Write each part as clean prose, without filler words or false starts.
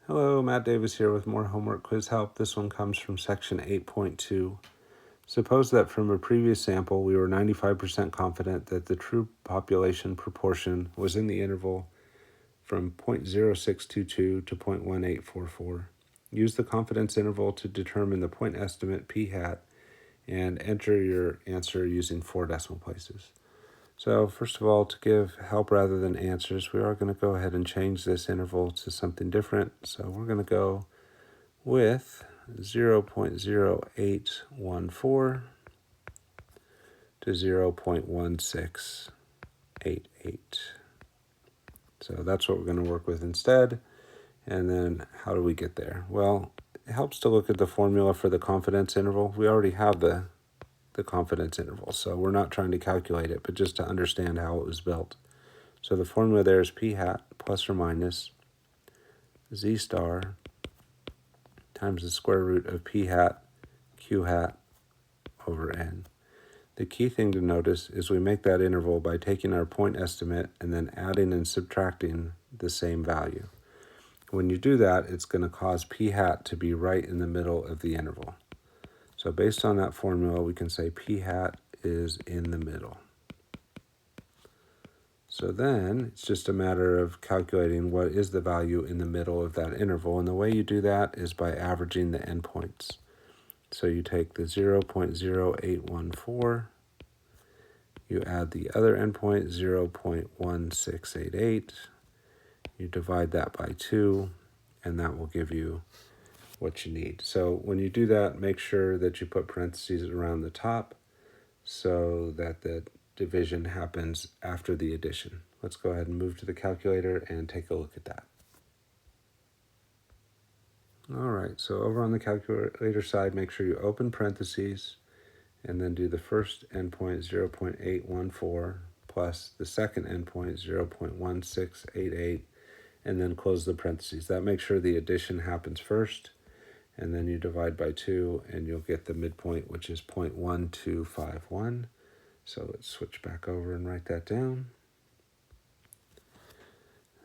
Hello, Matt Davis here with more homework quiz help. This one comes from section 8.2. Suppose that from a previous sample we were 95% confident that the true population proportion was in the interval from 0.0622 to 0.1844. Use the confidence interval to determine the point estimate p hat and enter your answer using 4 decimal places. So first of all, to give help rather than answers, we are going to go ahead and change this interval to something different. So we're going to go with 0.0814 to 0.1688. So that's what we're going to work with instead. And then how do we get there? Well, it helps to look at the formula for the confidence interval. We already have the confidence interval, so we're not trying to calculate it, but just to understand how it was built. So the formula there is p hat plus or minus z star times the square root of p hat q hat over n. The key thing to notice is we make that interval by taking our point estimate and then adding and subtracting the same value. When you do that, it's going to cause p hat to be right in the middle of the interval. So based on that formula, we can say p hat is in the middle. So then it's just a matter of calculating what is the value in the middle of that interval. And the way you do that is by averaging the endpoints. So you take the 0.0814, you add the other endpoint, 0.1688, you divide that by 2, and that will give you what you need. So when you do that, make sure that you put parentheses around the top so that the division happens after the addition. Let's go ahead and move to the calculator and take a look at that. All right, so over on the calculator side, make sure you open parentheses and then do the first endpoint 0.814 plus the second endpoint 0.1688 and then close the parentheses. That makes sure the addition happens first, and then you divide by 2 and you'll get the midpoint, which is 0.1251. So let's switch back over and write that down.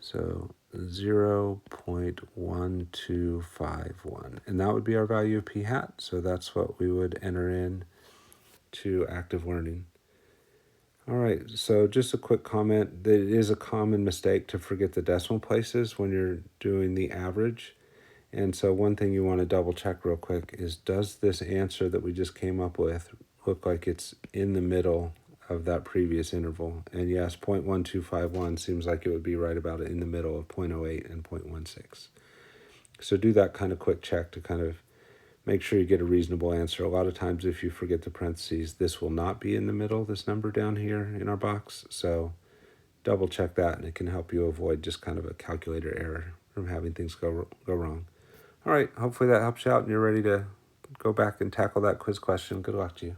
So 0.1251, and that would be our value of p hat. So that's what we would enter in to active learning. All right, so just a quick comment. It is a common mistake to forget the decimal places when you're doing the average. And so one thing you want to double check real quick is, does this answer that we just came up with look like it's in the middle of that previous interval? And yes, 0.1251 seems like it would be right about in the middle of 0.08 and 0.16. So do that kind of quick check to kind of make sure you get a reasonable answer. A lot of times if you forget the parentheses, this will not be in the middle, this number down here in our box. So double check that, and it can help you avoid just kind of a calculator error from having things go wrong. All right, hopefully that helps you out and you're ready to go back and tackle that quiz question. Good luck to you.